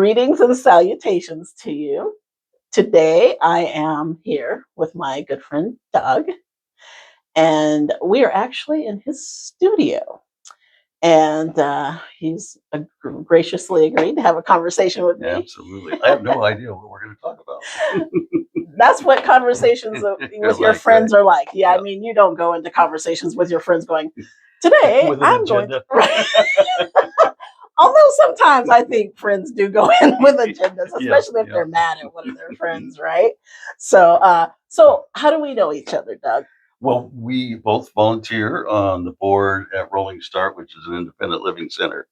Greetings and salutations to you. Today I am here with my good friend Doug, and we are actually in his studio. And he's graciously agreed to have a conversation with me. Absolutely. I have no idea what we're going to talk about. That's what conversations with your like, friends right? are like. Yeah, Yeah. I mean, you don't go into conversations with your friends going, today With an I'm going agenda. Although sometimes I think friends do go in with agendas, Yeah, especially if yeah. they're mad at one of their friends, right? So how do we know each other, Doug? Well, we both volunteer on the board at Rolling Start, which is an independent living center.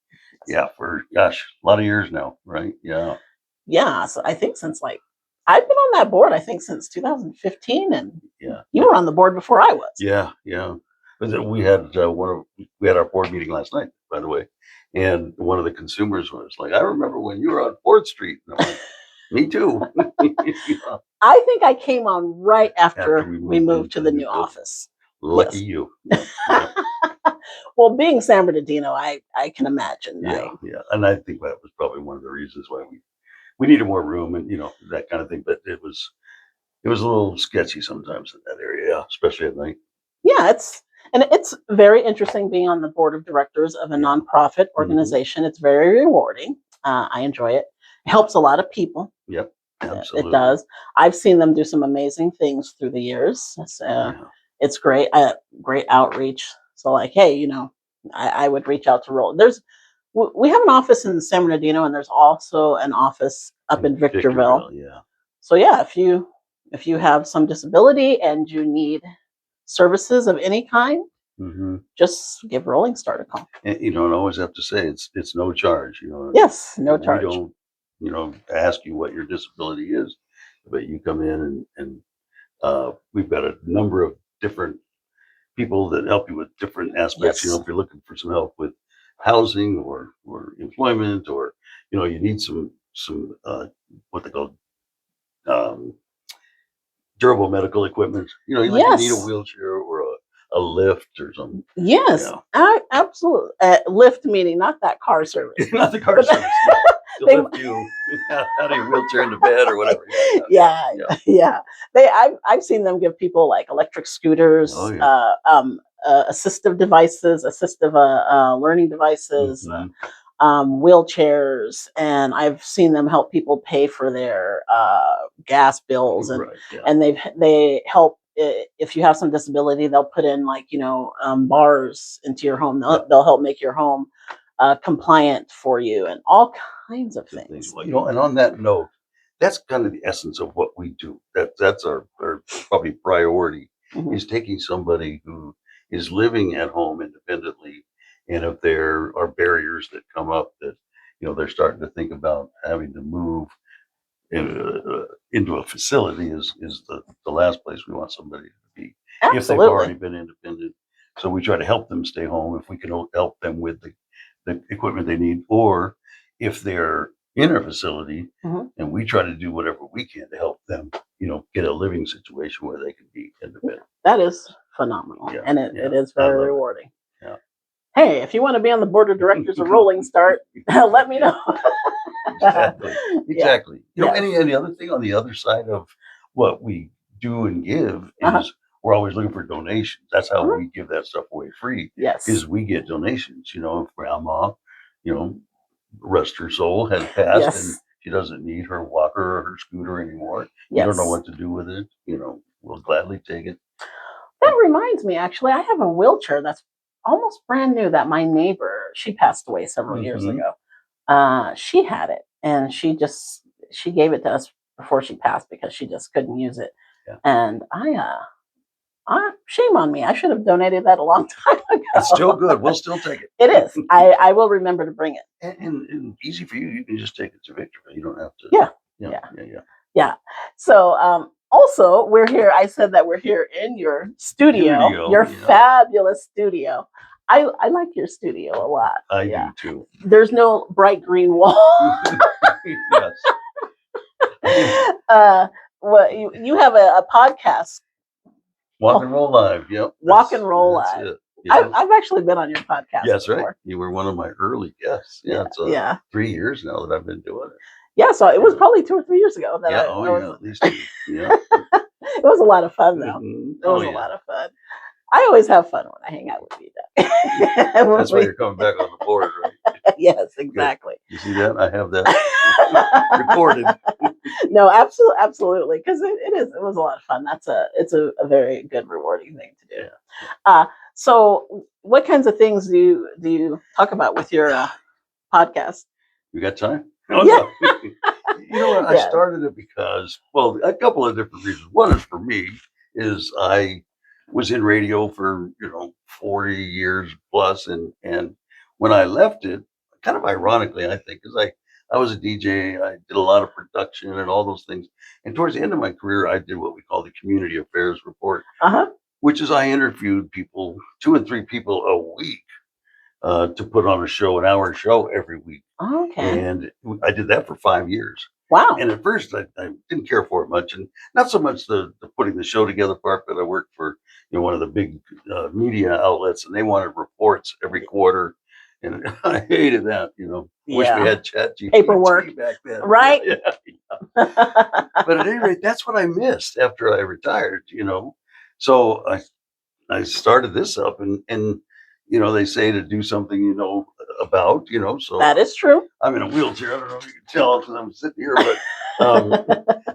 Yeah, for a lot of years now, right? Yeah. Yeah, so I think since I've been on that board, I think since 2015, and Yeah. you were on the board before I was. Yeah, yeah. But we had we had our board meeting last night, by the way, and one of the consumers was like, "I remember when you were on 4th Street." And I'm like, "Me too." Yeah. I think I came on right after After we moved to into the new new building, office. lucky Yes. you. Yeah, yeah, Well, being San Bernardino, I can imagine. yeah, yeah. And I think that was probably one of the reasons why we needed more room and that kind of thing. But it was a little sketchy sometimes in that area, yeah, especially at night. Yeah, it's very interesting being on the board of directors of a Yeah. nonprofit Hmm. organization. It's very rewarding. I enjoy it. It helps a lot of people. Yep. It Absolutely. does. I've seen them do some amazing things through the years. Yeah. It's great, great outreach. So, like, hey, I would reach out to Roll. We have an office in San Bernardino, and there's also an office up in Victorville. Yeah. So, yeah, if you have some disability and you need services of any kind, Hmm. just give Rolling Start a call. And you don't always have to say it's no charge. Yes, no We charge. don't ask you what your disability is, but you come in and we've got a number of different people that help you with different aspects. Yes. If you're looking for some help with housing or employment, or you need some what they call um, durable medical equipment. Like you need a Yes. wheelchair or a lift or something. Yes. Yeah. Absolutely. Lift meaning not that car service. Not the car But service. No. To they, lift you out of your wheelchair into bed or whatever. yeah, Yeah. yeah. I've seen them give people like electric scooters, Oh yeah. assistive devices, assistive learning devices, Hmm. wheelchairs, and I've seen them help people pay for their gas bills, and Right. Yeah. and they help. If you have some disability, they'll put in bars into your home. Yeah. They'll help make your home compliant for you, and all kinds of Good things. things. Well, and on that note, that's kind of the essence of what we do. That's our probably priority, Mhm. is taking somebody who is living at home independently, and if there are barriers that come up that they're starting to think about having to move into a facility, is the last place we want somebody to be if they've already Absolutely. been independent. So we try to help them stay home if we can help them with the equipment they need, or if they're in a facility, Mhm. and we try to do whatever we can to help them, get a living situation where they can be independent. That is phenomenal, Yeah, and it yeah, is I very love rewarding. it. Hey, if you want to be on the board of directors of Rolling Start, let me know. Yeah, exactly, Yeah. exactly. Yes. Any other thing on the other side of what we do and give Uh-huh. is we're always looking for donations. That's how Uh-huh. we give that stuff away free. Yes. Is we get donations. If grandma, you know, rest her soul, has passed and Yes. she doesn't need her walker or her scooter anymore. You don't know Yes. what to do with it. We'll gladly take it. That reminds me, actually, I have a wheelchair that's almost brand new that my neighbor, she passed away several years Hmm. ago. She had it, and she gave it to us before she passed because she just couldn't use it. Yeah. And shame on me. I should have donated that a long time ago. It's still good. We'll still take it. It is. I will remember to bring it. And easy for you. You can just take it to Victorville. You don't have to. Yeah. Yeah. Yeah. Yeah. Yeah. Yeah. So also we're here. I said that we're here in your studio, your Yeah. fabulous studio. I like your studio a lot. I Yeah. do too. There's no bright green wall. Yes. Well, you have a podcast. Walk and roll live. Yep. Walk and Roll That's Live. it. Yeah. I've actually been on your podcast Yes, right. before. You were one of my early guests. Yeah, Yeah, it's yeah, 3 years now that I've been doing it. yeah. So it was Yeah. probably 2 or 3 years ago that Yeah. I, Oh, I yeah. was. At least two. Yeah. It was a lot of fun, though. It Oh, was a yeah. lot of fun. I always have fun when I hang out with you, That's why you're coming back on the board, right? Yes, Good. exactly. You see that? I have that recorded. No, absolutely, absolutely, because it was a lot of fun. It's a very good, rewarding thing to do. Yeah. Uh, so, what kinds of things do you talk about with your podcast? You got time? Oh, Yeah, no. You know what? I yeah. started it because, well, a couple of different reasons. One is for me is I was in radio for 40 years plus, and when I left it, kind of ironically, I think, because I was a DJ, I did a lot of production and all those things, and towards the end of my career, I did what we call the Community Affairs Report, Uh huh. which is I interviewed people, 2 and 3 people a week, to put on a show, an hour show every week. Okay. And I did that for 5 years. Wow. And at first, I didn't care for it much, and not so much the putting the show together part, but I worked for one of the big media outlets, and they wanted reports every quarter, and I hated that. I wish we Yeah. had Chat Paperwork. GPT back then. Right. Yeah, yeah. But at any rate, that's what I missed after I retired. So I started this up, and they say to do something about. So That is true. I'm in a wheelchair. I don't know if you can tell because I'm sitting here, but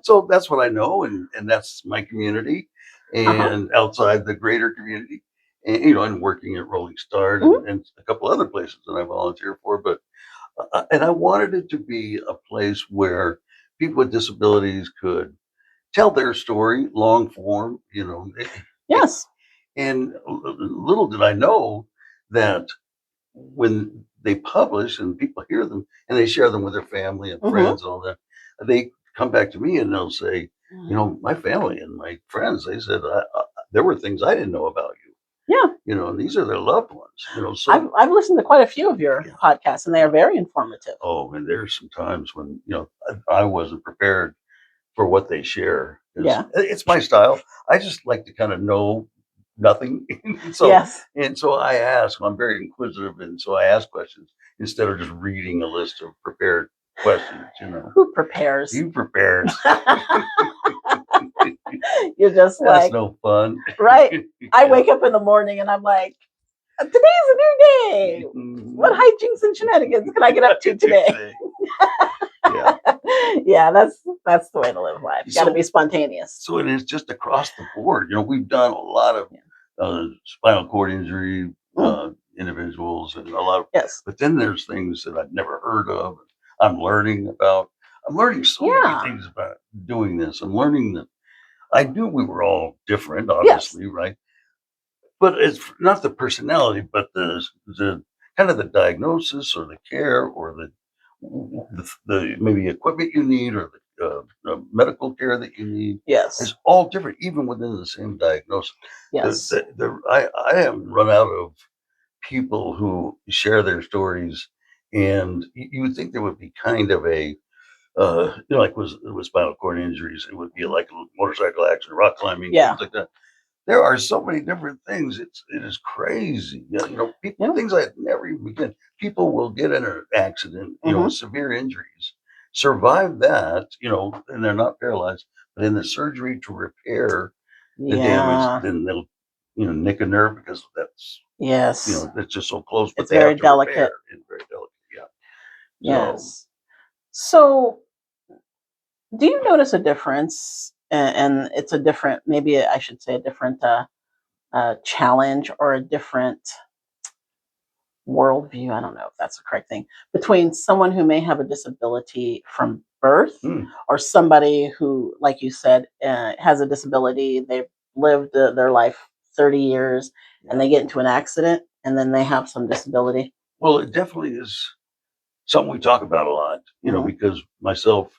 so that's what I know, and that's my community, Uh-huh. and outside the greater community, and and working at Rolling Start Mhm. and a couple other places that I volunteer for. But and I wanted it to be a place where people with disabilities could tell their story, long form, Yes. and little did I know that when they publish and people hear them and they share them with their family and Mhm. friends and all that, they come back to me and they'll say, my family and my friends, they said, there were things I didn't know about you, Yeah. and these are their loved ones, so I've listened to quite a few of your yeah, podcasts, and they yeah. are very informative. Oh, and there's some times when, I wasn't prepared for what they share because Yeah. it's my style. I just like to kind of know nothing. so Yes. and so I ask. I'm very inquisitive, and so I ask questions instead of just reading a list of prepared questions. Who prepares? You prepares. You're just That's like, no fun. right. I Yeah. wake up in the morning and I'm like, today's a new day. What Mhm. hijinks and shenanigans can I get up to today? Yeah. Yeah, that's the way to live life. Got to be So spontaneous. so it is just across the board. We've done a lot of Yeah. spinal cord injury Mm. individuals and a lot of, Yes. but then there's things that I've never heard of. I'm learning about. I'm learning so many Yeah. things about doing this. I'm learning that I knew we were all different, Yes. obviously, right? But it's not the personality, but the kind of the diagnosis or the care or the maybe equipment you need or the medical care that you need Yes. is all different, even within the same diagnosis. Yes. I am run out of people who share their stories, and you would think there would be kind of a like with spinal cord injuries, it would be like a motorcycle accident, rock climbing, Yeah. things like that. There are so many different things. It is crazy. Yeah, people, Yeah. things I had never even begun. People will get in an accident, Hmm. with severe injuries, survive that, and they're not paralyzed. But in the surgery to repair the damage, Yeah. then they'll, nick a nerve because Yes. that's just so close. But It's they very have to repair delicate. and very delicate. Yeah. So Yes. So, do you notice a difference? And it's a different, maybe I should say a different challenge or a different worldview. I don't know if that's the correct thing between someone who may have a disability from birth hmm, or somebody who, like you said, has a disability. They've lived their life 30 years and yeah. they get into an accident and then they have some disability. Well, it definitely is something we talk about a lot, Hmm. because myself,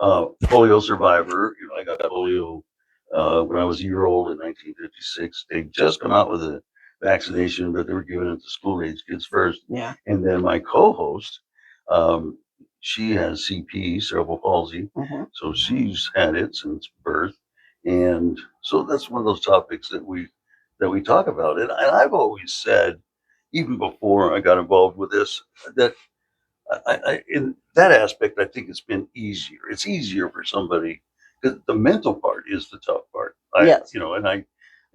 polio survivor, I got polio when I was a year old in 1956. They'd just come out with a vaccination, but they were giving it to school age kids first. Yeah. And then my co host, um, she has CP, cerebral palsy. Hmm. So she's had it since birth. And so that's one of those topics that we talk about. And I've always said, even before I got involved with this, that in that aspect, I think it's been easier. It's easier for somebody because the mental part is the tough part. Yes.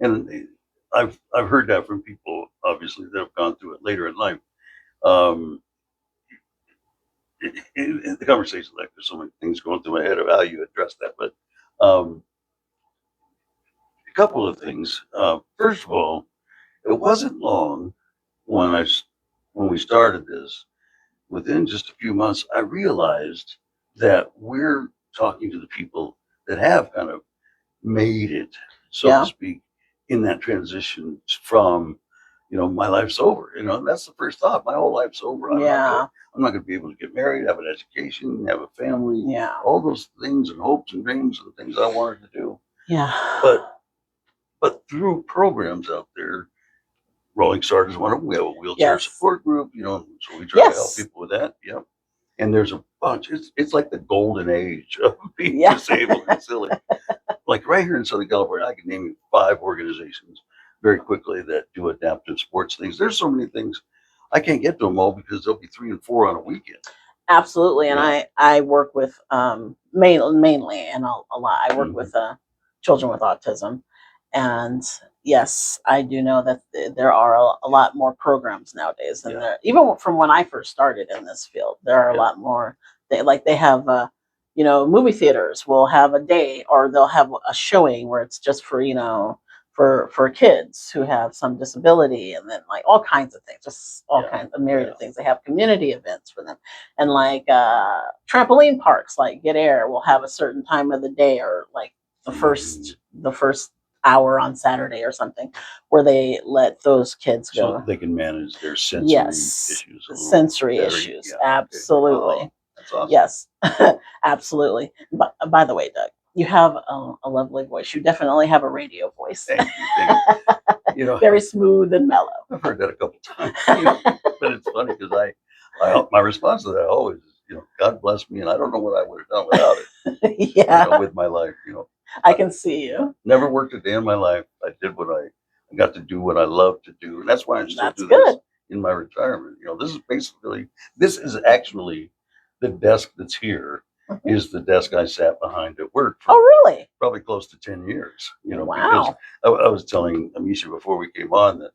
And I've heard that from people, obviously, that have gone through it later in life. Um, in the conversation, like there's so many things going through my head of how you address that, but um, a couple of things. First of all, it wasn't long when when we started this. Within just a few months, I realized that we're talking to the people that have kind of made it, so to Yeah. speak, in that transition from, my life's over. And that's the first thought. My whole life's over. Yeah. I'm not gonna be able to get married, have an education, have a family, Yeah. all those things and hopes and dreams and things I wanted to do. Yeah. But through programs out there, Rolling Start is one of them. We have a wheelchair Yes. support group, so we try to help Yes. people with that. Yep. And there's a bunch. It's like the golden age of being Yeah. disabled and silly. Like right here in Southern California, I can name you 5 organizations very quickly that do adaptive sports things. There's so many things I can't get to them all because there'll be 3 and 4 on a weekend. Absolutely. And Yeah. I work with mainly and a lot. I work Mhm. with children with autism, and yes, I do know that there are a lot more programs nowadays than Yeah. there. Even from when I first started in this field, there are a Yeah. lot more. They have movie theaters will have a day, or they'll have a showing where it's just for for kids who have some disability, and then like all kinds of things, just all Yeah. kinds of myriad Yeah. of things. They have community events for them, and like trampoline parks like Get Air will have a certain time of the day, or like the Mhm. first hour on Saturday or something, where they let those kids So go. they can manage their sensory Yes, issues a little sensory better. issues, Yeah. Okay. absolutely. Oh, that's awesome. Yes, absolutely. But by the way, Doug, you have a lovely voice. You definitely have a radio voice. Thank you. Thank you. Very smooth and mellow. I've heard that a couple times, but it's funny because my response to that always is, God bless me, and I don't know what I would have done without it, Yeah, with my life. I I can see you. never worked a day in my life. I did I got to do what I love to do, and that's why I still That's do this good. in my retirement. This is actually the desk that's here Mhm. is the desk I sat behind at work Oh, for really? probably close to 10 years, because Wow. I was telling Amesha before we came on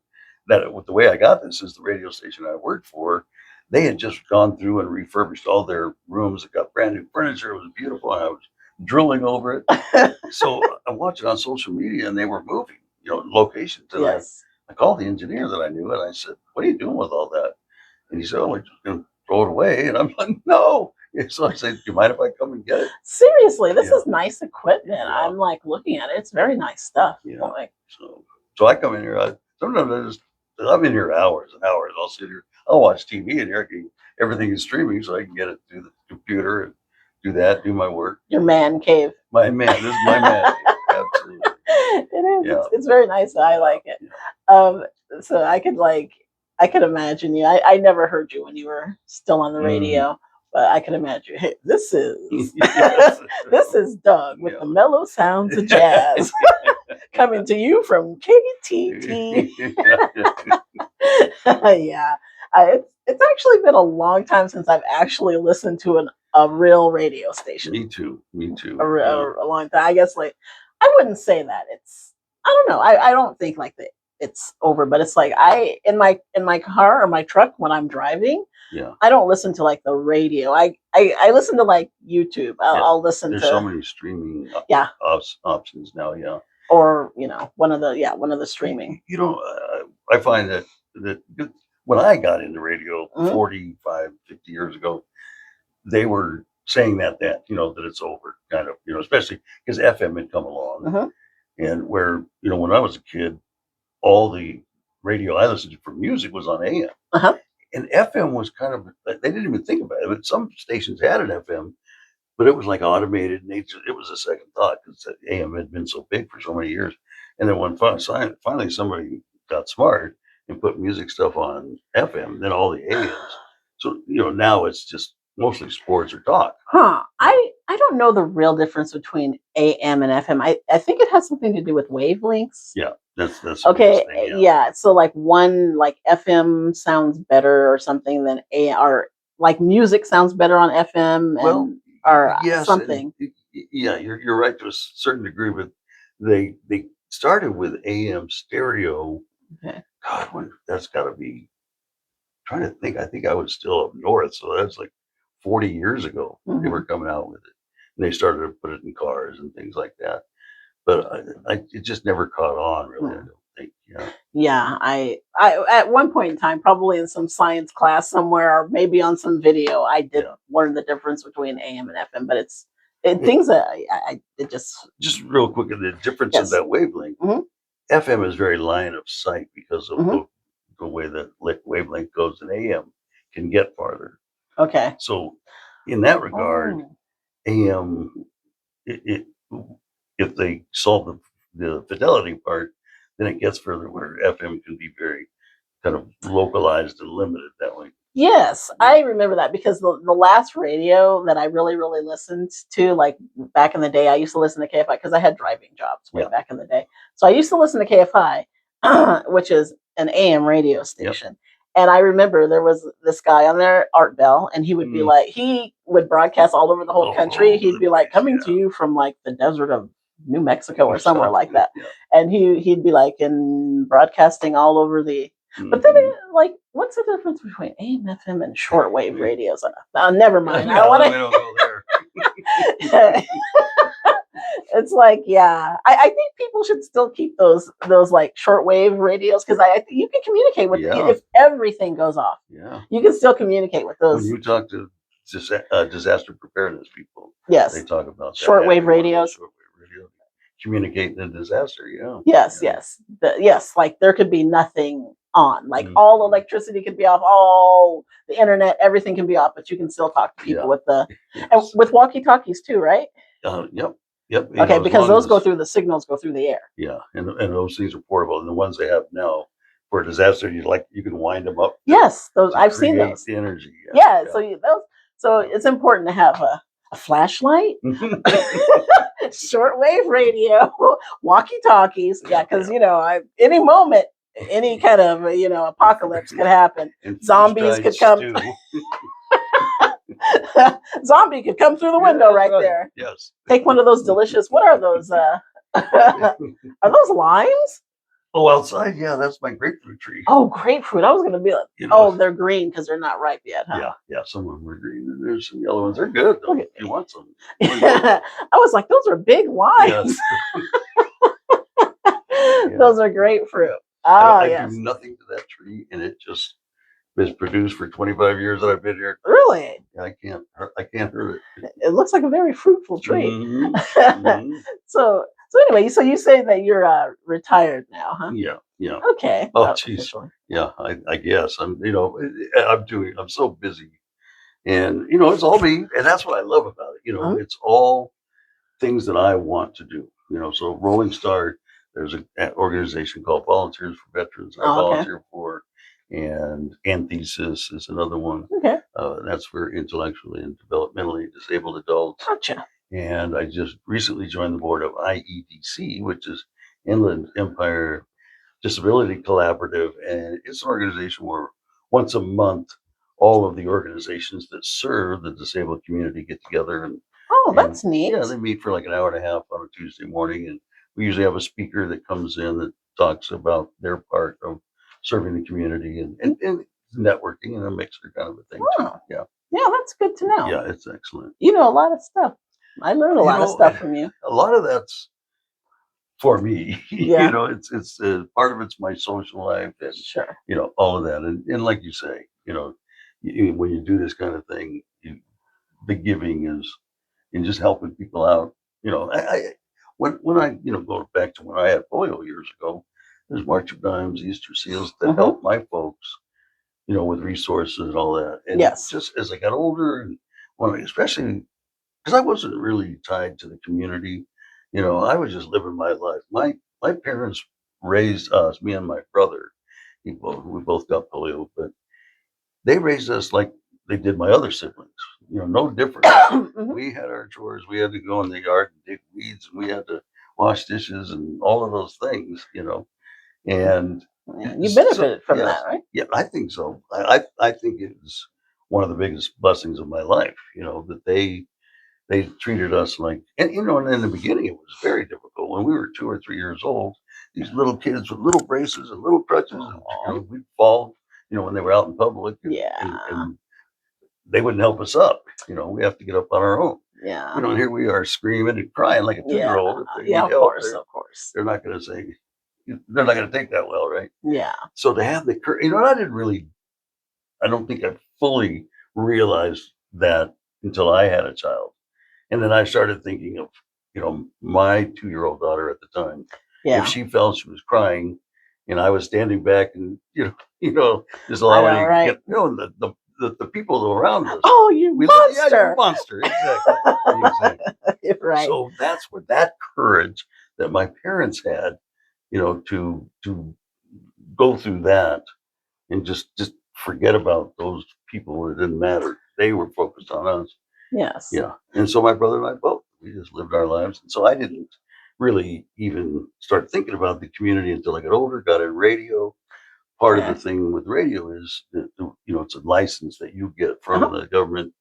that with the way I got this is the radio station I worked for. They had just gone through and refurbished all their rooms. It got brand new furniture. It was beautiful. And I was drooling over it. So I watched it on social media and they were moving, locations. And Yes. I called the engineer that I knew and I said, "What are you doing with all that?" And he said, "Oh, we're just going to throw it away." And I'm like, "No." And so I said, "Do you mind if I come and get it?" Seriously, this Yeah. is nice equipment. Yeah. I'm like looking at it. It's very nice stuff. Yeah. Like, So I come in here. Sometimes I'm in here hours and hours. I'll sit here. I'll watch TV in here. Everything is streaming, so I can get it through the computer and do that. Do my work. your man cave. My man. This is my man cave. Absolutely. It is. Yeah. It's very nice. I Yeah. like it. Yeah. Um, so I could imagine you. I never heard you when you were still on the Mm. radio, but I can imagine. Hey, this is Yes. this is Doug with the Yeah. mellow sounds of jazz coming to you from KTT. Yeah, it's actually been a long time since I've actually listened to a real radio station. Me too. Me too. A, Yeah. a long time. I guess like I wouldn't say that it's. I don't know. I don't think like that it's over, but it's like in my car or my truck when I'm driving, Yeah. I don't listen to like the radio. I listen to like YouTube. Yeah. I'll listen There's so to many streaming yeah, options now. Yeah. or one of the streaming. I find that when I got into radio Mhm. 45, 50 years ago, they were saying that it's over, kind of, especially because FM had come along, Mhm. and where, when I was a kid, all the radio I listened to for music was on AM, Uh-huh. and FM was kind of, they didn't even think about it, but some stations had an FM, but it was like automated, and it was a second thought because AM had been so big for so many years. And then when finally somebody got smart and put music stuff on FM, then all the AMs. So now it's just mostly sports or talk. Huh. You know? I don't know the real difference between AM and FM. I think it has something to do with wavelengths. Yeah, That's the Okay, biggest thing. Yeah. yeah. So like one like FM sounds better or something than A or like music sounds better on FM Well, and or yes, and something. yeah, you're right to a certain degree, but they started with AM stereo. Okay. God, when that's got to be trying to think. I think I was still up north, so that's like 40 years ago. They were Hmm. coming out with it, and they started to put it in cars and things like that. But it just never caught on, really. I don't think. Yeah, Yeah, I at one point in time, probably in some science class somewhere, or maybe on some video, I did yeah. learn the difference between AM and FM. But It, things that it just just real quick, the difference in yes. that wavelength. Hmm. FM is very line of sight because of Hmm. the way that wavelength goes, and AM can get farther. Okay. So, in that regard, Oh. AM, it if they solve the fidelity part, then it gets further where FM can be very kind of localized and limited that way. Yes, Yeah. I remember that because the last radio that I really, really listened to, like back in the day, I used to listen to KFI because I had driving jobs way Yeah. back in the day. So I used to listen to KFI, which is an AM radio Yep. station. And I remember there was this guy on there, Art Bell, and he would be Mm. like, he would broadcast all over the whole All country. over He'd the be like, place. coming to Yeah. you from like the desert of New Mexico or Or somewhere like something. that. Yeah. And he'd be like in broadcasting all over the but then, Hmm. like, what's the difference between AM, FM, and shortwave radios? Never mind. I Yeah. don't We want don't go there. to. It's like, yeah, I think people should still keep those like shortwave radios because I think you can communicate with Yeah. if everything goes off. Yeah. You can still communicate with When those. you talk to disaster preparedness people, they Yes, talk about that shortwave having one of those radios. shortwave radios, communicate in a disaster. Yeah. Yes, Yeah. yes, yes. Like there could be nothing on. Like all Mhm. electricity could be off. All the internet, everything can be off, but you can still talk to people Yeah. with the and Yes. with walkie talkies too, right? Yep. Yep. Okay, As because long those go as through the signals go through the air. yeah, and those things are portable, and the ones they have now for a disaster, you can wind them up Yes, those to I've seen create those. the energy. Yeah, Yeah. so those so Yeah. it's important to have a flashlight, shortwave radio, walkie talkies. Yeah, because Yeah. I any moment, any kind of apocalypse could happen. And freeze Zombies dried could come. stew. Zombie could come through the Yeah, window that's right right. there. Yes. Take one of those delicious. What are those? Are those limes? Oh, outside, yeah, that's my grapefruit tree. Oh, grapefruit. I was gonna be like, You know, oh, they're green because they're not ripe yet, huh? yeah, yeah. Some of them are green, and there's some yellow ones. They're good Look though. at If you me. want some, really good. I was like, those are big limes. Yes. Yeah. Those are grapefruit. I, Oh I do yes, nothing to that tree, and it just is produced for 25 years that I've been here. really. I can't hurt it. It looks like a very fruitful tree. Hmm. Hmm. So anyway, so you say that you're retired now, huh? Yeah, yeah. Okay, Oh, not geez. officially. Yeah, I guess I'm so busy, and it's all me, and that's what I love about it. Uh-huh. It's all things that I want to do. So Rolling Star, there's an organization called Volunteers for Veterans I Oh, okay, volunteer for, and Anthesis is another one. okay, That's for intellectually and developmentally disabled adults. gotcha. And I just recently joined the board of IEDC, which is Inland Empire Disability Collaborative, and it's an organization where once a month, all of the organizations that serve the disabled community get together Oh, and that's neat. yeah, they meet for like an hour and a half on a Tuesday morning, and we usually have a speaker that comes in that talks about their part of serving the community and networking and a mixer kind of a thing too. Oh, Yeah, yeah, that's good to know. yeah, it's excellent. You know a lot of stuff. I learned a You lot of know, stuff from you. a lot of that's for me. Yeah, It's part of it's my social life and sure. all of that, and like you say, when you do this kind of thing, the giving is and just helping people out. When I go back to when I had polio years ago, there's March of Dimes, Easter Seals that Hmm. helped my folks, with resources and all that. And Yes. just as I got older and especially because I wasn't really tied to the community, I was just living my life. My parents raised us, me and my brother. We both got polio, but they raised us like they did my other siblings. No different. Hmm. We had our chores. We had to go in the yard and dig weeds, and we had to wash dishes and all of those things. And Yeah, you so, benefited from that, yes, right? yeah, I think so. I think it was one of the biggest blessings of my life, that they treated us like, and and in the beginning it was very difficult when we were 2 or 3 years old. These little kids with little braces and little crutches, and Oh, we'd fall, when they were out in public, yeah, and they wouldn't help us up. We have to get up on our own. yeah, And here we are screaming and crying like a 2 year yeah, old. If they yeah. need Of help, course, of course. they're not going to say, they're not going to take that well, right? Yeah, So to have the courage, I don't think I fully realized that until I had a child. And then I started thinking of, my 2 year old daughter at the time. If yeah. she felt she was crying and I was standing back and, just I allowing know, it to right? get, the people around us, Oh, you yeah, you monster! monster. Exactly. Exactly. Right. So that's where that courage that my parents had, to go through that and just forget about those people. It didn't matter. They were focused on us. Yes. Yeah. And so my brother and I both, we just lived our lives. And so I didn't really even start thinking about the community until I got older, got in radio. Part of the Okay. thing with radio is that, it's a license that you get from Uh-huh. the government.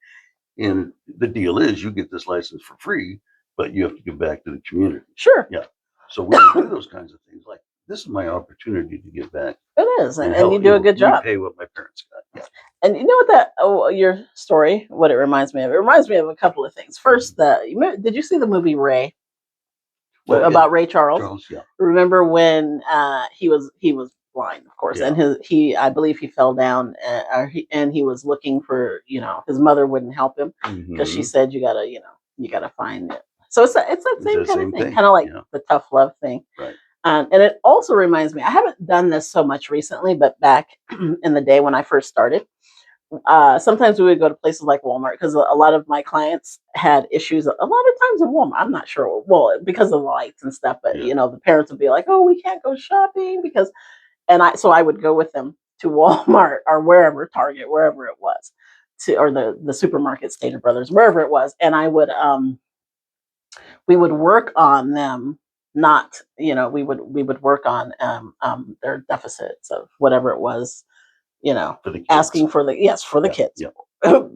And the deal is you get this license for free, but you have to give back to the community. Sure. Yeah. So we would do those kinds of things. Like, this is my opportunity to give back It is, and and you help, do a good job. repay what my parents got. And you know what your story, what it reminds me of? It reminds me of a couple of things. Yeah. First, did you see the movie Ray Oh, yeah. about Ray Charles? Charles, yeah. Remember when he was blind, of course, and Yeah. he I believe he fell down, and he was looking for his mother wouldn't help him because she Hmm. said you gotta find it. So it's that It's same the kind of same thing, thing. kind of like Yeah. the tough love thing. Right. And it also reminds me, I haven't done this so much recently, but back in the day when I first started, sometimes we would go to places like Walmart because a lot of my clients had issues. A lot of times in Walmart, I'm not sure, well, because of the lights and stuff. But Yeah. the parents would be like, "Oh, we can't go shopping because," so I would go with them to Walmart or wherever, Target, wherever it was, or the supermarket, Stater Brothers, wherever it was, and we would work on them. Not, we would work on their deficits of whatever it was, For the kids. asking for the Yeah. kids, Yeah.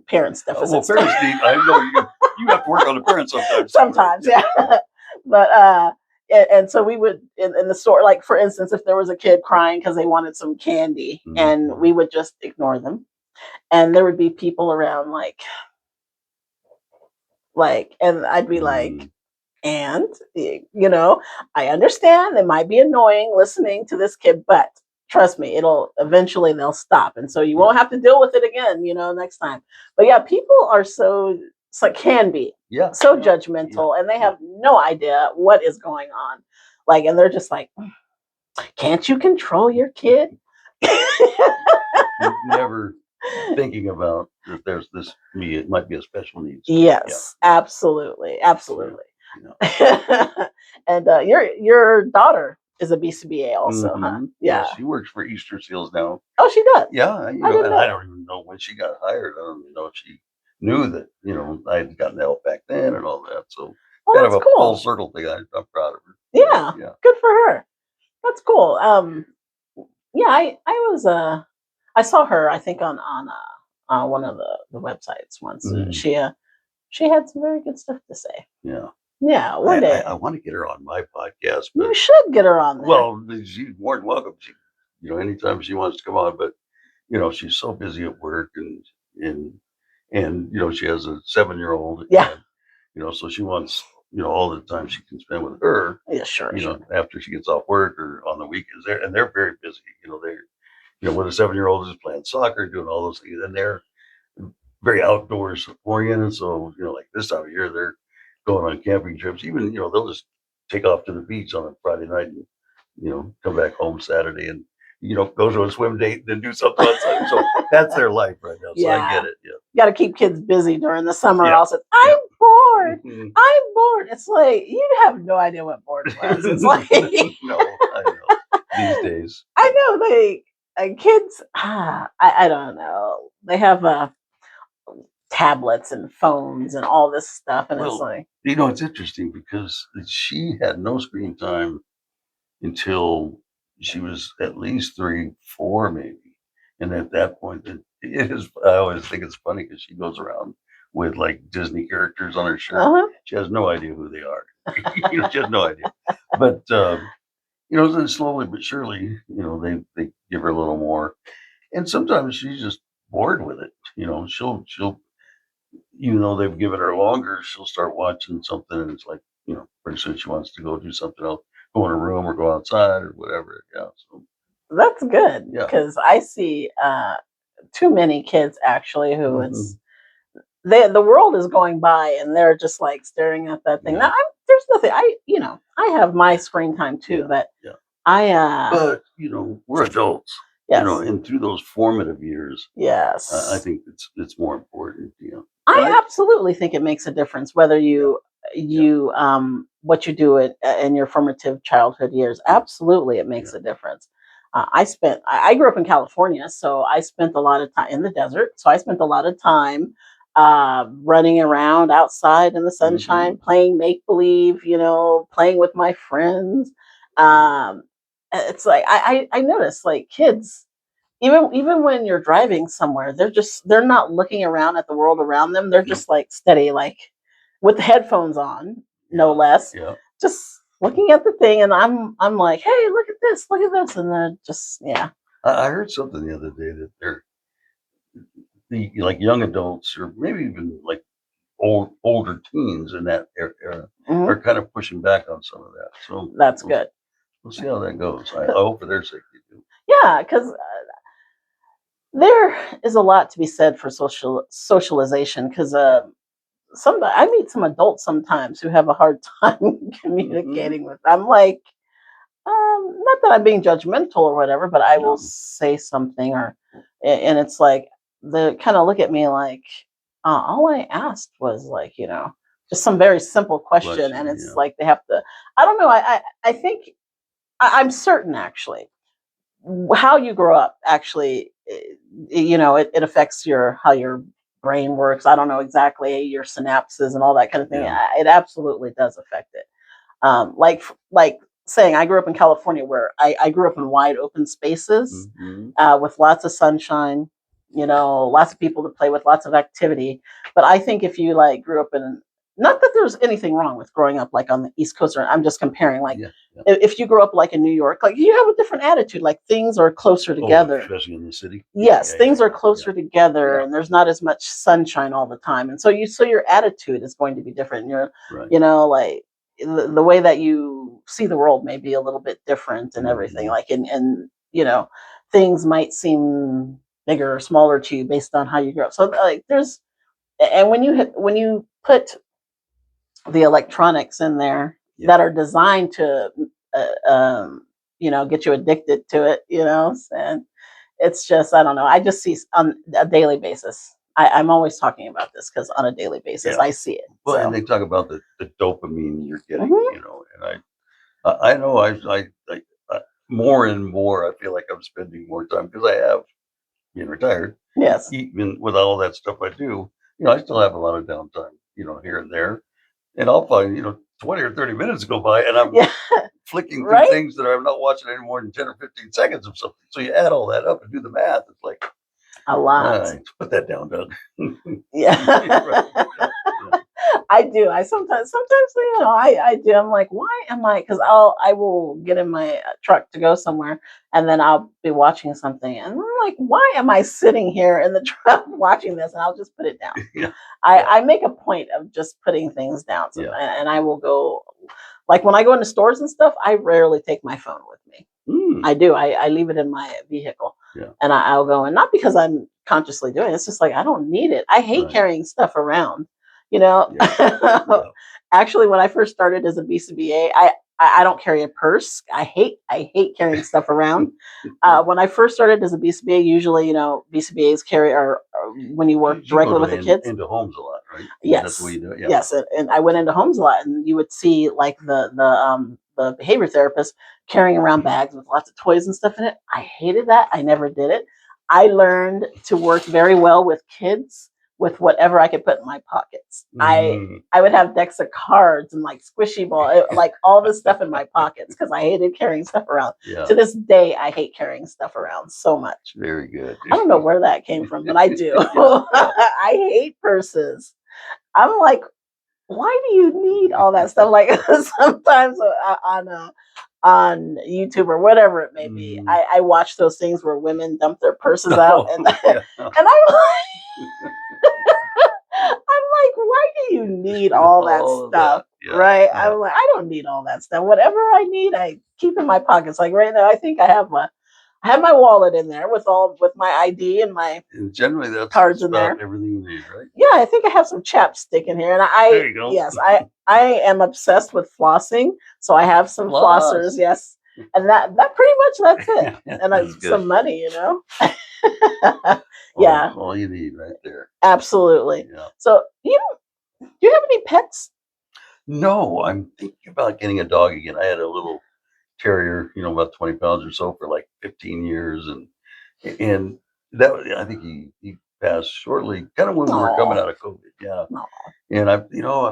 parents Well, deficits. parents need. I know you have to work on the parents sometimes too, right? Sometimes, yeah. But and so we would in the store, like for instance, if there was a kid crying because they wanted some candy, and Hmm. we would just ignore them, and there would be people around, and I'd be like, Hmm. and I understand it might be annoying listening to this kid, but trust me, it'll eventually they'll stop, and so you Yeah. won't have to deal with it again, next time. But yeah, people are can be Yeah. so Yeah. Yeah. judgmental, and they Yeah. have no idea what is going on. And they're just like, can't you control your kid? Never thinking about that. There's this me. It might be a special needs kid. Yeah. Yes, absolutely, Yeah. absolutely. Yeah. And your daughter is a BCBA also, huh? Hmm. Yeah. Yeah. She works for Easter Seals now. Oh, she does. Yeah. I didn't And know I that. don't even know when she got hired. I don't even know if she knew that, I had gotten help back then and all that. So Well, kind of that's a full cool. circle thing. I'm proud of her. Yeah, Yeah. good for her. That's cool. Yeah, I was I saw her, I think, on one of the websites once. Mhm. She had some very good stuff to say. Yeah. Yeah, one I day want to get her on my podcast, you but should get her on there. well, she's more than welcome. Anytime she wants to come on, but she's so busy at work and she has a 7 year old, Yeah, and so she wants all the time she can spend with her. yeah, sure, sure. After she gets off work or on the weekends, they're very busy. They're when a 7 year old is playing soccer, doing all those things, and they're very outdoors oriented. So, like this time of year, they're going on camping trips. Even, they'll just take off to the beach on a Friday night and, come back home Saturday and, go to a swim date and then do something on Sunday. So that's their life right now. So I get Yeah, it. Yeah. got to keep kids busy during the summer. Yeah. Also, Yeah. I'm bored. Mhm. I'm bored. It's like you have no idea what bored was. It's like No, I know. These days. I know, kids. I don't know. They have tablets and phones and all this stuff, and it's Well, like, it's interesting because she had no screen time until she was at least 3, 4 maybe. And at that point, it is. I always think it's funny because she goes around with like Disney characters on her shirt. Uh-huh. She has no idea who they are. She has no idea. But then slowly but surely, they give her a little more, and sometimes she's just bored with it. She'll even though they've given her longer, she'll start watching something, and it's like, pretty soon she wants to go do something else, go in her room or go outside or whatever. Yeah. So That's good yeah. because I see too many kids actually who Hmm. it's the world is going by and they're just like staring at that thing. Now Yeah. there's nothing I have my screen time too, Yeah. but Yeah. I But we're adults, yes, and through those formative years, I yes. think it's more important. And I I absolutely think it makes a difference whether yeah, yeah. what you do in your formative childhood years. Yeah. Absolutely, it makes Yeah. a difference. I grew up in California, so I spent a lot of time in the desert. So I spent a lot of time running around outside in the Hmm. sunshine, playing make believe, playing with my friends. Yeah. Um, it's like I noticed like kids even when you're driving somewhere, they're not looking around at the world around them. They're Yep. just like steady, like with the headphones on, no Yeah. less, Yeah. just looking at the thing. And I'm like, hey, look at this, and then just yeah. I heard something the other day that the like young adults or maybe even like older teens in that era Hmm. are kind of pushing back on some of that. So That's we'll, good. we'll see how that goes. I hope for their sake they do. Yeah, because there is a lot to be said for socialization. Because Yeah. I meet some adults sometimes who have a hard time Hmm. communicating with. I'm like, not that I'm being judgmental or whatever, but I will No. say something and it's like they kind of look at me like, all I asked was like, just some very simple question, and Question. it's Yeah. like they have to. I don't know. I think I'm certain actually how you grow up actually, it affects your how your brain works. I don't know exactly your synapses and all that kind of thing. Yeah. It absolutely does affect it. Like saying I grew up in California where I grew up in wide open spaces Hmm. with lots of sunshine, lots of people to play with, lots of activity. But I think if you like grew up in, not that there's anything wrong with growing up like on the East Coast, or I'm just comparing like Yeah. Yeah. if you grew up like in New York, like you have a different attitude, like things are closer Oh, together. especially in the city. Yeah. Yes, Yeah. Yeah. things are Yeah. Yeah. closer together Yeah. and there's not as much sunshine all the time. And so your attitude is going to be different. Right. Like the way that you see the world may be a little bit different and everything. Hmm. Like and things might seem bigger or smaller to you based on how you grew up. So like there's and when you put the electronics in there Yeah. that are designed to get you addicted to it, and it's just I don't know. I just see on a daily basis. I'm always talking about this because on a daily basis Yeah. I see it. Well, and So they talk about the dopamine you're getting, mhm. and I know I more and more I feel like I'm spending more time because I have been retired. Yes, Even with all that stuff I do, I still have a lot of downtime, here and there, and I'll find 20 or 30 minutes go by, and I'm yeah, flicking through right, things that I'm not watching any more than 10 or 15 seconds of something. So you add all that up and do the math. It's like, a lot. put that down, Doug. Right? Yeah. Yeah, yeah, I do. I sometimes I do. I'm like, why am I? Because I will get in my truck to go somewhere, and then I'll be watching something, and I'm like, why am I sitting here in the truck watching this? And I'll just put it down. yeah, I yeah, I make a point of just putting things down, yeah. and I will go. Like when I go into stores and stuff, I rarely take my phone with me. Mm, I do. I leave it in my vehicle, yeah, and I'll go. And not because I'm consciously doing it. It's just like I don't need it. I hate right. carrying stuff around. You know. Yeah, yeah. Actually, when I first started as a BCBA, I don't carry a purse. I hate carrying stuff around. When I first started as a BCBA, usually BCBAs carry or when you work You go directly to with the kids. into homes a lot, right? That's the way Yes, you do it. Yeah. yes, and I went into homes a lot, and you would see like the behavior therapist carrying around bags with lots of toys and stuff in it. I hated that. I never did it. I learned to work very well with kids with whatever I could put in my pockets. Mm. I would have decks of cards and like squishy ball, like all this stuff in my pockets because I hated carrying stuff around. Yeah. To this day, I hate carrying stuff around so much. Very good. I don't know where that came from, but I do. Yeah. I hate purses. I'm like, why do you need all that stuff? Like sometimes on YouTube or whatever it may be, Mm. I watch those things where women dump their purses out, and Yeah. and I'm like, why do you need all that All of stuff? that. Yeah. Right? Yeah. I'm like, I don't need all that stuff. Whatever I need, I keep in my pockets. Like right now, I think I have my wallet in there with my ID and my And generally, that's cards in about there. everything you need, right? Yeah, I think I have some chapstick in here, and There you go. yes, I am obsessed with flossing, so I have some flossers. Floss. Yes, and that pretty much that's it, and That's good. some money, you know. Yeah. Yeah, All you need right there. absolutely. Yeah. So do you have any pets? No, I'm thinking about getting a dog again. I had a little terrier, about 20 pounds or so for like 15 years. And I think he passed shortly, kind of when we were coming Oh, out of COVID. Yeah. no. And I've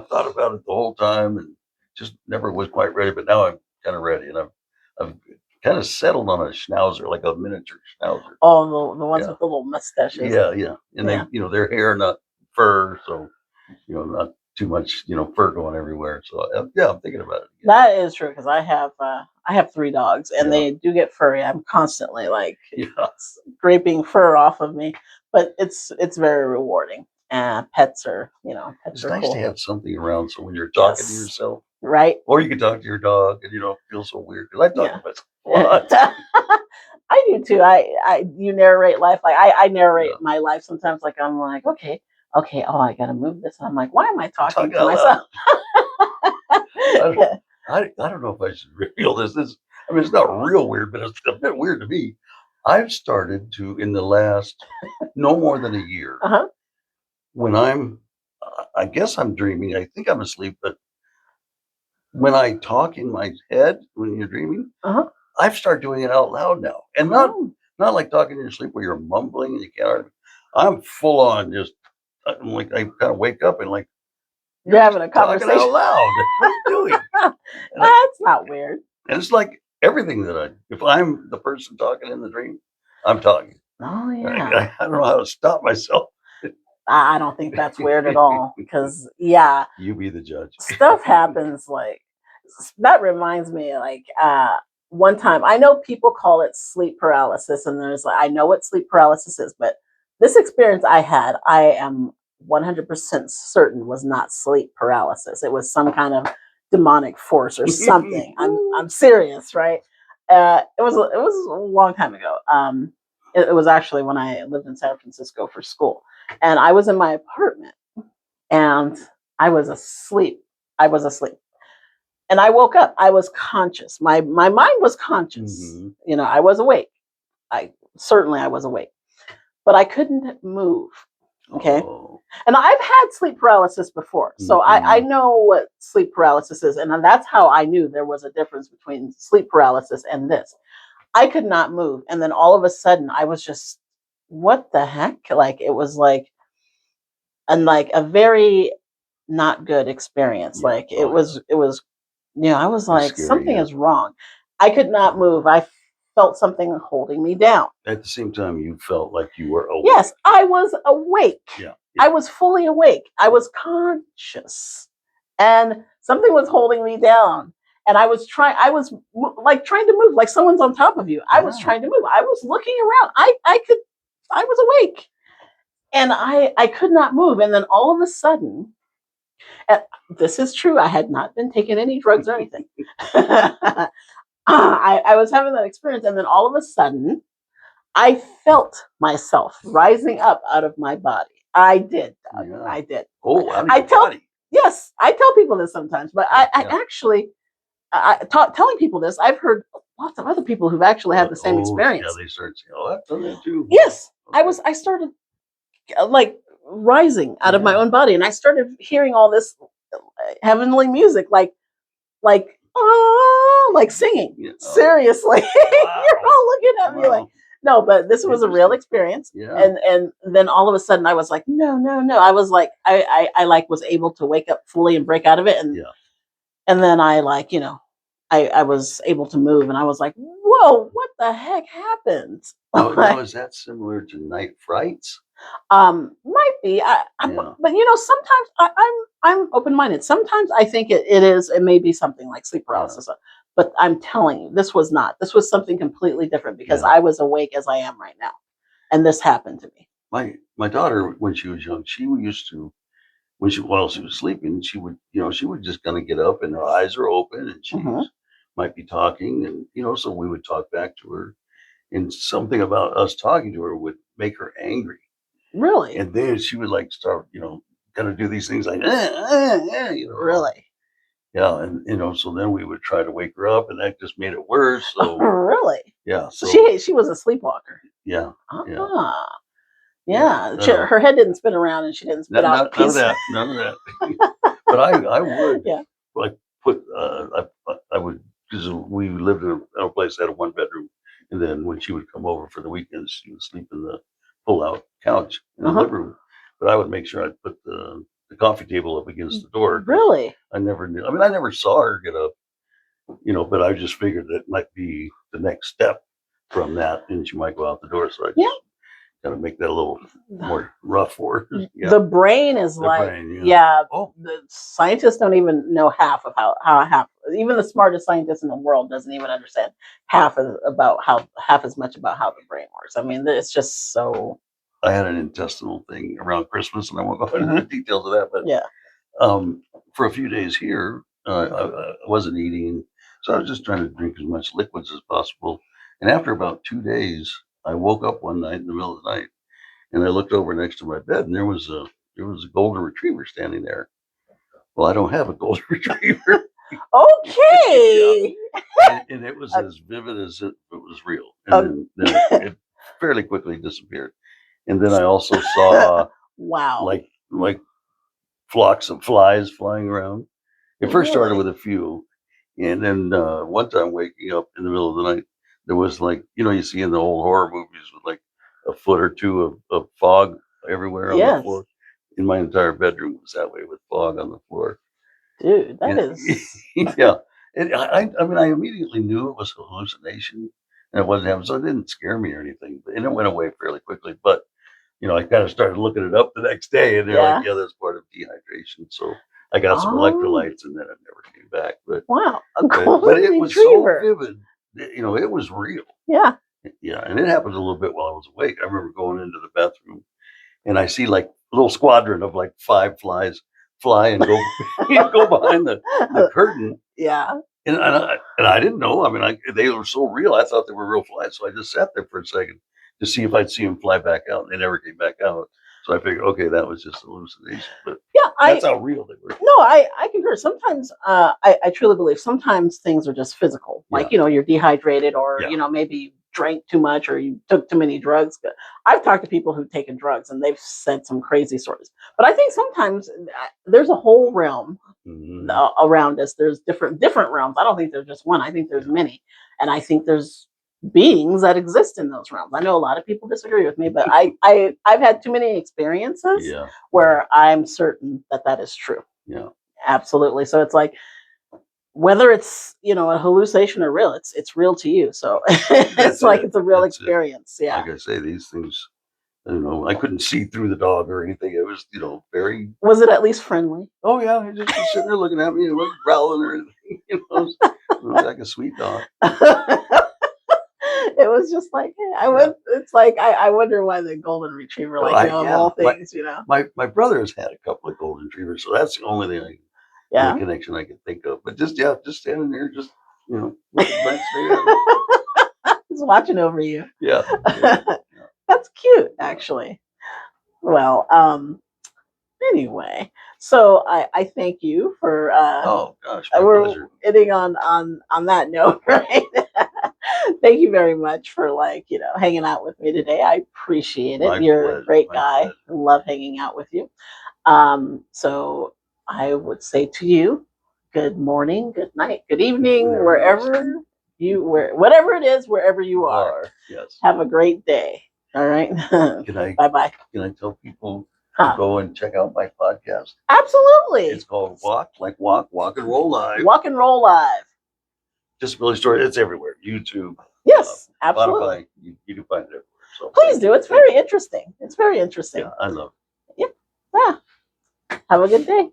thought about it the whole time and just never was quite ready, but now I'm kind of ready. And I've kind of settled on a schnauzer, like a miniature schnauzer. Oh, the ones Yeah. with the little mustaches. Yeah. Yeah. And Yeah. they, their hair, not fur. So, not too much, fur going everywhere. So yeah, I'm thinking about it again. That is true because I have 3 dogs and Yeah. they do get furry. I'm constantly like Yeah. scraping fur off of me, but it's very rewarding. Pets are pets It's are nice cool. to have something around so when you're talking to Yes. yourself, Right? or you can talk to your dog and you don't feel so weird. Because I talk Yeah. to myself a lot. I do too. You narrate life like I narrate Yeah. my life sometimes. Like I'm like okay. Oh, I gotta move this. And I'm like, why am I talking Talk to out loud. myself? I don't know if I should reveal this. It's not real weird, but it's a bit weird to me. I've started to, in the last no more than a year, Uh-huh. when I guess I'm dreaming. I think I'm asleep, but when I talk in my head, when you're dreaming, Uh-huh. I've started doing it out loud now, and Oh. not like talking in your sleep where you're mumbling and you can't. I'm full on just. I'm like I kind of wake up and like You're having a talking conversation. out loud. What are you doing? That's not weird. And it's like everything if I'm the person talking in the dream, I'm talking. Oh yeah. I don't know how to stop myself. I don't think that's weird at all because yeah, You be the judge. stuff happens like that reminds me like one time I know people call it sleep paralysis and there's like I know what sleep paralysis is, but this experience I had, I am 100% certain was not sleep paralysis. It was some kind of demonic force or something. I'm serious, right? It was a long time ago. It was actually when I lived in San Francisco for school, and I was in my apartment, and I was asleep. I was asleep, and I woke up. I was conscious. My mind was conscious. Mhm. I was awake. I was awake, but I couldn't move. Okay. Oh. And I've had sleep paralysis before. So I Mhm. know what sleep paralysis is. And that's how I knew there was a difference between sleep paralysis and this. I could not move. And then all of a sudden I was just, what the heck? Like it was like a very not good experience. Yeah. Like Oh, yeah. it was, I was It's like, scary. something Yeah. is wrong. I could not move. I felt something holding me down. At the same time, you felt like you were awake. Yes, I was awake. Yeah. I was fully awake. I was conscious. And something was holding me down. And I was like trying to move, like someone's on top of you. I was Yeah. trying to move. I was looking around. I was awake. And I could not move. And then all of a sudden, and this is true, I had not been taking any drugs or anything. I was having that experience. And then all of a sudden, I felt myself rising up out of my body. I did, Doug. Yeah. I did. Oh, out of I your tell body. yes, I tell people this sometimes, but I Yeah. actually telling people this. I've heard lots of other people who've actually had the same Yeah, experience. they start saying, "Oh, I've done that too." Yes, Okay. I started like rising out of my Yeah. own body, and I started hearing all this heavenly music, like oh, like singing. Yeah. Seriously, Wow. you're all looking at me like Wow. No, but this was a real Interesting. experience. Yeah. And then all of a sudden I was like, no, no, no. I was like, I like was able to wake up fully and break out of it. Yeah. And then I like, I was able to move and I was like, whoa, what the heck happened? Now is that similar to night frights? Might be. Yeah. But sometimes I'm open minded. Sometimes I think it may be something like sleep Yeah. paralysis. But I'm telling you, this was not. This was something completely different because Yeah. I was awake as I am right now, and this happened to me. My daughter, when she was young, she used to when she while she was sleeping, she would just kind of get up and her eyes are open and Hmm. she's might be talking and so we would talk back to her and something about us talking to her would make her angry. Really, And then she would like start, kind of do these things like, really, yeah. And, so then we would try to wake her up and that just made it worse. So, really. yeah. So So, she was a sleepwalker. yeah. Yeah. Ah, Yeah. yeah. Her head didn't spin around and she didn't spit out None of pieces. that. None of that. But I would Yeah. like put, I would, because we lived in a place that had a one bedroom. And then when she would come over for the weekends, she would sleep in the pull out couch in the Uh-huh. living room. But I would make sure I'd put the coffee table up against the door because Really? I never knew. I mean, I never saw her get up, but I just figured that might be the next step from that. And she might go out the door. So I Yeah. just kind of make that a little more rough for her. Yeah. The brain is The like, brain. Yeah. yeah, Oh, the scientists don't even know half of how half, even the smartest scientist in the world doesn't even understand half as much about how the brain works. I mean, it's just so. I had an intestinal thing around Christmas, and I won't go into the Mhm. details of that, but Yeah. for a few days here, I wasn't eating, so I was just trying to drink as much liquids as possible. And after about 2 days, I woke up one night in the middle of the night, and I looked over next to my bed, and there was a golden retriever standing there. Well, I don't have a golden retriever. Yeah, Okay. and it was Uh, as vivid as if it was real. And uh, then it fairly quickly disappeared. And then I also saw wow. like flocks of flies flying around. It first started Really? with a few, and then one time waking up in the middle of the night, there was like you see in the old horror movies with like a foot or two of fog everywhere on the Yes, floor. In my entire bedroom was that way with fog on the floor. dude. That And is. yeah, and I mean I immediately knew it was a hallucination and it wasn't happening, so it didn't scare me or anything. And it went away fairly quickly, but I kind of started looking it up the next day, and they're like, Yeah. "Yeah, that's part of dehydration." So I got some Oh, electrolytes, and then it never came back. But wow. A but golden it was so retriever. vivid, it was real. Yeah. Yeah, and it happened a little bit while I was awake. I remember going into the bathroom, and I see like a little squadron of like 5 flies fly and go go behind the curtain, Yeah. and I didn't know. I mean, they were so real. I thought they were real flies. So I just sat there for a second to see if I'd see them fly back out. And they never came back out. So I figured, okay, that was just hallucination. But Yeah. that's how real they were. No, I concur. Sometimes I truly believe sometimes things are just physical. Yeah, Like, you're dehydrated or, yeah, maybe you drank too much or you took too many drugs. But I've talked to people who've taken drugs and they've said some crazy stories. But I think sometimes there's a whole realm hmm around us. There's different realms. I don't think there's just one. I think there's yeah, many. And I think there's beings that exist in those realms. I know a lot of people disagree with me, but I've had too many experiences yeah, yeah, where I'm certain that that is true. yeah. Absolutely. So it's like whether it's a hallucination or real, it's real to you. So it's That's like it. it's a real That's it. experience. Yeah. Like I say, these things. I don't know. I couldn't see through the dog or anything. It was, very. Was it at least friendly? Oh yeah, he just was sitting there looking at me and wasn't growling or anything. It was like a sweet dog. It was just like, hey, Yeah. it's like I wonder why the golden retriever, Oh, like, of yeah. all My things. my brother has had a couple of golden retrievers, so that's the only Yeah. connection I can think of. But just yeah, just standing there, just looking right straight at me. He's watching over you. Yeah, yeah, yeah, That's cute, yeah. actually. Well, anyway, so I thank you for Oh gosh, my we're pleasure. ending on that note, right? Thank you very much for hanging out with me today. I appreciate it. My You're a pleasure. great My guy. pleasure. I love hanging out with you. So I would say to you, good morning, good night, good evening, Whenever you're wherever listening. whatever it is, wherever you are. Yes. Have a great day. All right. Bye-bye. Can I tell people Huh. to go and check out my podcast? Absolutely. It's called Walk and Roll Live. Walk and Roll Live. Disability Story. It's everywhere. YouTube. Yes, absolutely. Spotify. You can find it everywhere. So please do. It's very interesting. It's very interesting. Yeah, I love it. Yep. Yeah. Have a good day.